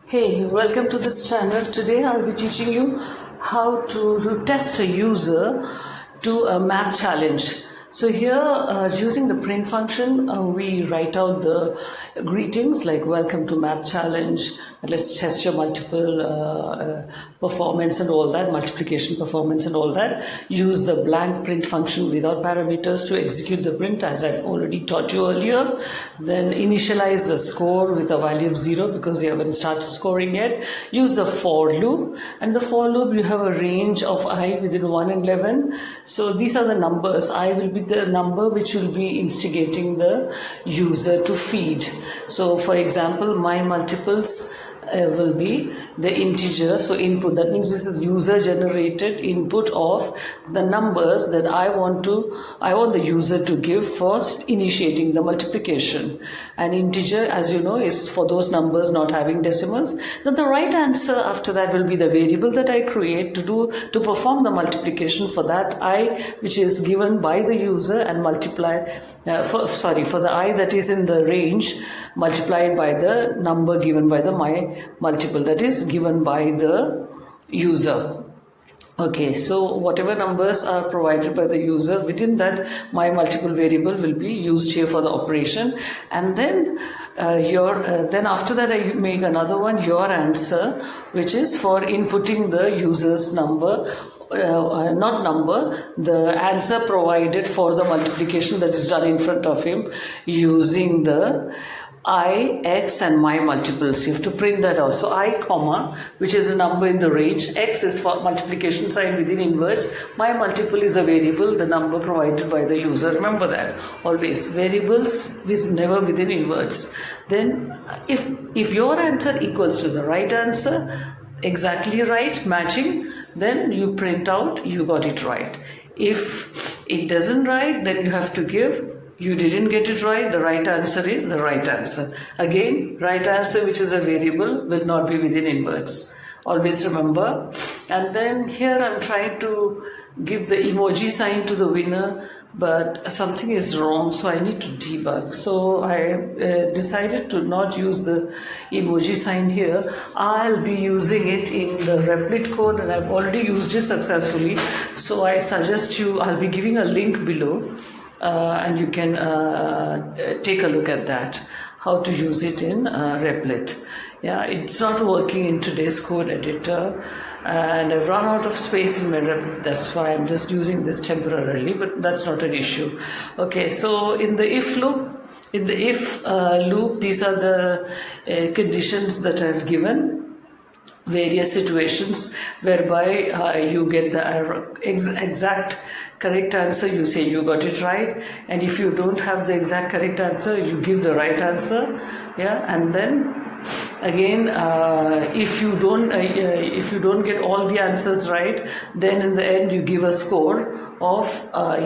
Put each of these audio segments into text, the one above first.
Hey, welcome to this channel. Today I'll be teaching you how to test a user to a math challenge. So here using the print function we write out the greetings like welcome to math challenge, let's test your multiple performance and all that, multiplication performance and all that. Use the blank print function without parameters to execute the print as I've already taught you earlier. Then initialize the score with a value of 0 because you haven't started scoring yet. Use the for loop, and the for loop you have a range of I within 1 and 11. So these are the numbers. I will be the number which will be instigating the user to feed. So for example, my multiples will be the integer, so input, that means this is user generated input of the numbers that I want the user to give first initiating the multiplication. And integer, as you know, is for those numbers not having decimals. Then the right answer after that will be the variable that I create to perform the multiplication for that I which is given by the user and multiply for the I that is in the range multiplied by the number given by the my multiple that is given by the user. Okay, so whatever numbers are provided by the user, within that my multiple variable will be used here for the operation. And then then after that I make another one, your answer, which is for inputting the user's number, the answer provided for the multiplication that is done in front of him using the I, X and my multiples. You have to print that out. So I comma, which is a number in the range. X is for multiplication sign within inverse. My multiple is a variable, the number provided by the user. Remember that. Always. Variables is never within inverse. Then if your answer equals to the right answer, exactly right, matching, then you print out you got it right. If it doesn't right, then you have to give you didn't get it right, the right answer is the right answer. Again, right answer which is a variable will not be within inverse. Always remember. And then here I'm trying to give the emoji sign to the winner, but something is wrong, so I need to debug. So I decided to not use the emoji sign here. I'll be using it in the Replit code and I've already used it successfully. So I suggest I'll be giving a link below. And you can take a look at that, how to use it in Replit. Yeah, it's not working in today's code editor and I've run out of space in my Replit, that's why I'm just using this temporarily, but that's not an issue. Okay, so in the if loop, these are the conditions that I've given, various situations whereby you get the exact correct answer, you say you got it right, and if you don't have the exact correct answer, you give the right answer. Yeah, and then again if you don't get all the answers right, then in the end you give a score of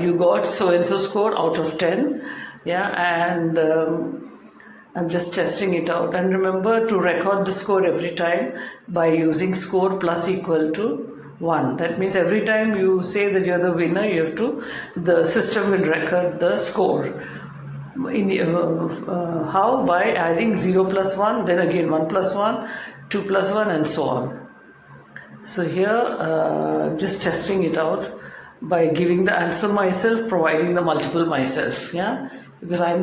you got so and so score out of 10. Yeah, and I'm just testing it out. And remember to record the score every time by using score plus equal to 1. That means every time you say that you're the winner, the system will record the score. How? By adding 0 plus 1, then again 1 plus 1, 2 plus 1 and so on. So here I'm just testing it out by giving the answer myself, providing the multiple myself. Yeah, because I'm